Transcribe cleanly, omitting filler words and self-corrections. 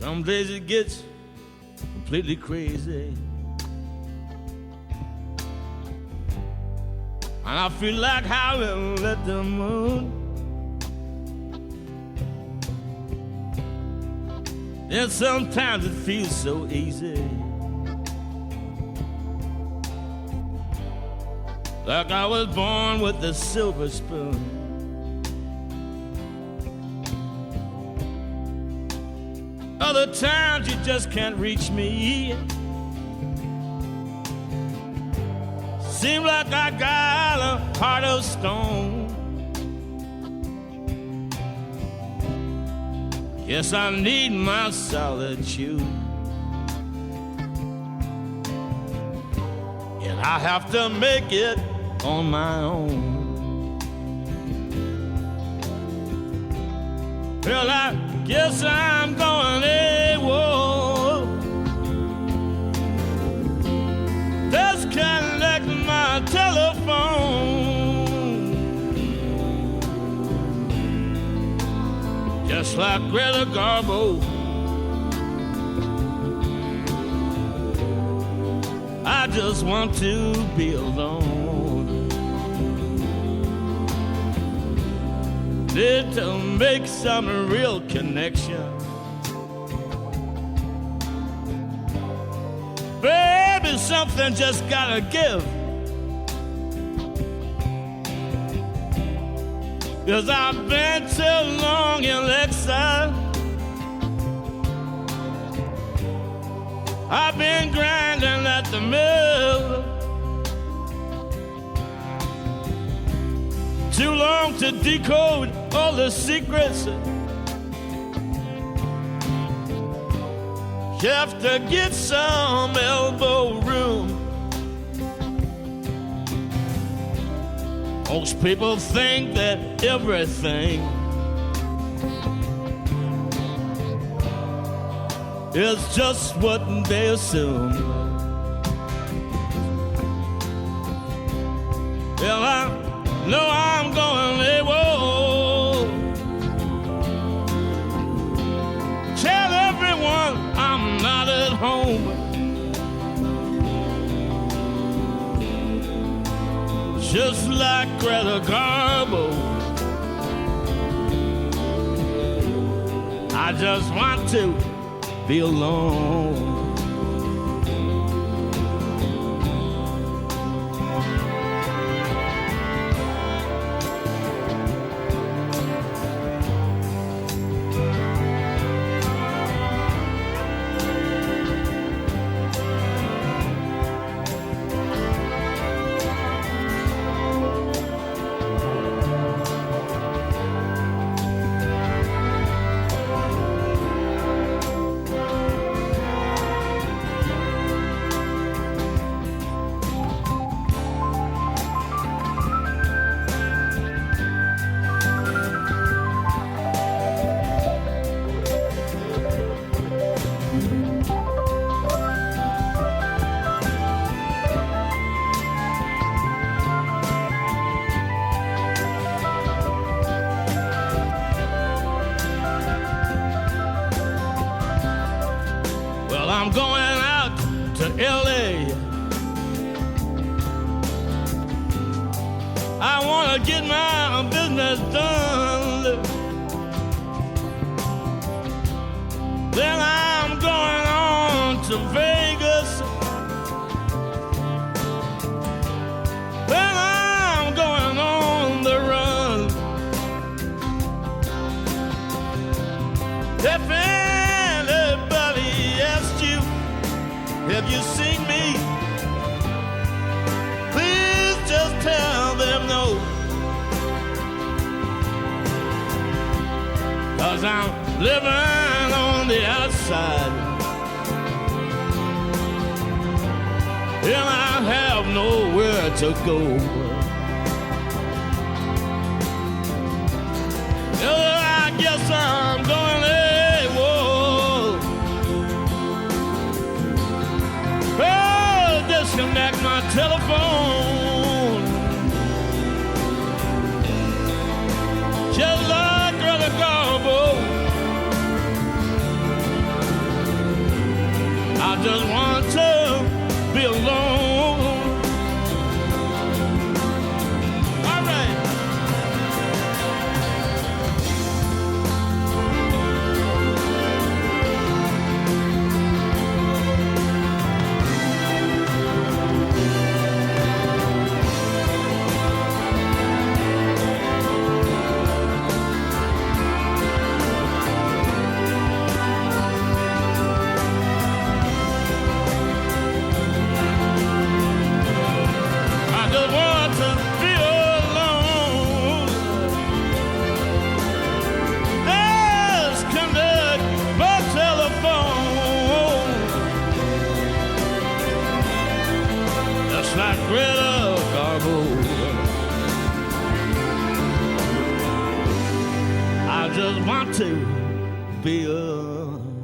Some days it gets completely crazy, and I feel like howling at the moon. And sometimes it feels so easy, like I was born with a silver spoon. Other times you just can't reach me. Seems like I got a heart of stone. Yes, I need my solitude, and I have to make it on my own. Well, I guess I'm going AWOL. Disconnect my telephone, just like Greta Garbo. I just want to be alone. Need to make some real connection. Baby, something just gotta give. 'Cause I've been too long in exile. I've been grinding at the mill. Too long to decode all the secrets. You have to get some elbow room. Most people think that everything is just what they assume. Well, I know I'm going AWOL. Tell everyone I'm not at home. Just like Greta Garbo, I just want to be alone. I'm going out to LA. I want to get my business done. Then I'm going on to Vegas. Then I'm going on the run. If anybody asks you, have you seen me? Please just tell them no. 'Cause I'm living on the outside, and I have nowhere to go. I guess I'm going AWOL. Oh, disconnect my telephone, just like Greta Garbo. just want to be alone. All right. Like Greta Garbo, I just want to be a